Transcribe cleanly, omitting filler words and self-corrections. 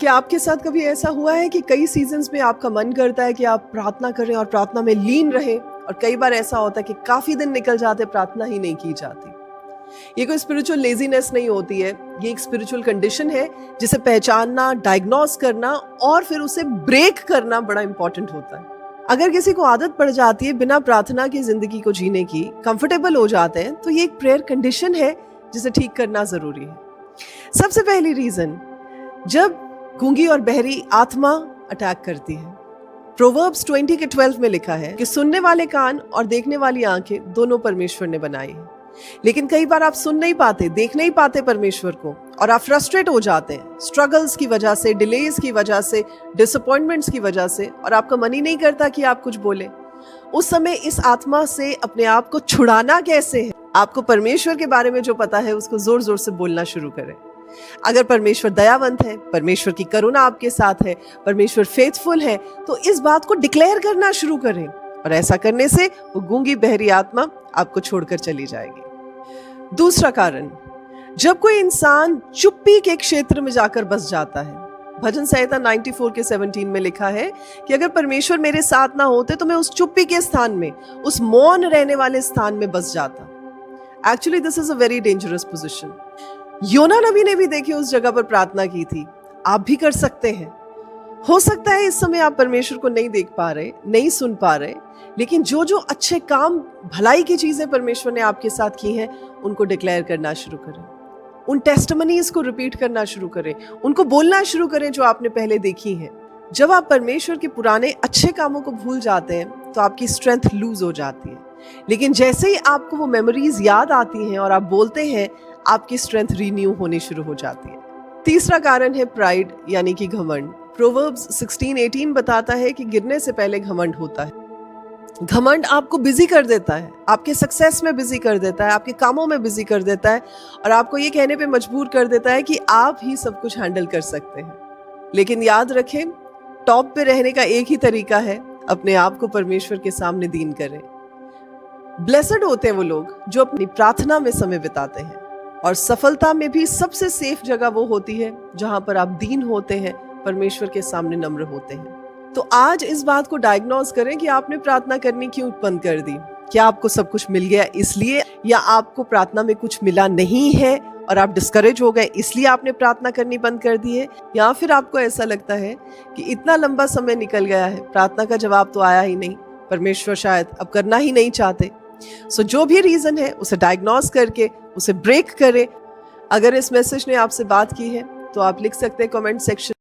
क्या आपके साथ कभी ऐसा हुआ है कि कई सीजन्स में आपका मन करता है कि आप प्रार्थना करें और प्रार्थना में लीन रहें, और कई बार ऐसा होता है कि काफी दिन निकल जाते प्रार्थना ही नहीं की जाती। ये कोई स्पिरिचुअल लेजीनेस नहीं होती है, ये एक स्पिरिचुअल कंडीशन है जिसे पहचानना, डायग्नोस करना और फिर उसे ब्रेक करना बड़ा इंपॉर्टेंट होता है। अगर किसी को आदत पड़ जाती है बिना प्रार्थना की जिंदगी को जीने की, कंफर्टेबल हो जाते हैं, तो ये एक प्रेयर कंडीशन है जिसे ठीक करना जरूरी है। सबसे पहली रीजन, जब गूंगी और बहरी आत्मा अटैक करती है। प्रोवर्ब्स 20 के 12 में लिखा है कि सुनने वाले कान और देखने वाली आंखें दोनों परमेश्वर ने बनाई है। लेकिन कई बार आप सुन नहीं पाते, देख नहीं पाते परमेश्वर को, और आप फ्रस्ट्रेट हो जाते हैं स्ट्रगल्स की वजह से, डिलेज की वजह से, डिसअपॉइंटमेंट्स की वजह से, और आपका मन ही नहीं करता कि आप कुछ बोले। उस समय इस आत्मा से अपने आप को छुड़ाना कैसे है? आपको परमेश्वर के बारे में जो पता है उसको जोर जोर से बोलना शुरू करें। अगर परमेश्वर दयावंत है, परमेश्वर की करुणा आपके साथ है, परमेश्वर फेथफुल है, तो इस बात को डिक्लेयर करना शुरू करें, और ऐसा करने से वो गूंगी बहरी आत्मा आपको छोड़कर चली जाएगी। दूसरा कारण, जब कोई इंसान चुप्पी के क्षेत्र में जाकर बस जाता है। भजन संहिता 94 के 17 में लिखा है कि अगर परमेश्वर मेरे साथ ना होते तो मैं उस चुप्पी के स्थान में, उस मौन रहने वाले स्थान में बस जाता। Actually this is a very dangerous position. योना नबी ने भी देखिए उस जगह पर प्रार्थना की थी। आप भी कर सकते हैं। हो सकता है इस समय आप परमेश्वर को नहीं देख पा रहे, नहीं सुन पा रहे, लेकिन जो जो अच्छे काम, भलाई की चीजें परमेश्वर ने आपके साथ की हैं, उनको डिक्लेयर करना शुरू करें। उन टेस्टिमनीज को रिपीट करना शुरू करें, उनको बोलना शुरू करें जो आपने पहले देखी हैं। जब आप परमेश्वर के पुराने अच्छे कामों को भूल जाते हैं तो आपकी स्ट्रेंथ लूज हो जाती है, लेकिन जैसे ही आपको वो मेमोरीज याद आती हैं और आप बोलते हैं, आपकी स्ट्रेंथ रिन्यू होनी शुरू हो जाती है। तीसरा कारण है प्राइड, यानी कि घमंड। प्रोवर्ब्स 16:18 बताता है कि गिरने से पहले घमंड होता है। घमंड आपको बिजी कर देता है, आपके सक्सेस में बिजी कर देता है, आपके कामों में बिजी कर देता है, और आपको ये कहने पे मजबूर कर देता है कि आप ही सब कुछ हैंडल कर सकते हैं। लेकिन याद रखें, टॉप पे रहने का एक ही तरीका है, अपने आप को परमेश्वर के सामने दीन करें। ब्लेसड होते हैं वो लोग जो अपनी प्रार्थना में समय बिताते हैं, और सफलता में भी सबसे सेफ जगह वो होती है जहां पर आप दीन होते हैं, परमेश्वर के सामने नम्र होते हैं। तो आज इस बात को डायग्नोज करें कि आपने प्रार्थना करनी क्यों बंद कर दी। क्या आपको सब कुछ मिल गया इसलिए, या आपको प्रार्थना में कुछ मिला नहीं है और आप डिस्करेज हो गए इसलिए आपने प्रार्थना करनी बंद कर दी है, या फिर आपको ऐसा लगता है कि इतना लंबा समय निकल गया है, प्रार्थना का जवाब तो आया ही नहीं, परमेश्वर शायद अब करना ही नहीं चाहते। सो जो भी रीजन है उसे डायग्नोज करके उसे ब्रेक करें। अगर इस मैसेज ने आपसे बात की है तो आप लिख सकते हैं कमेंट सेक्शन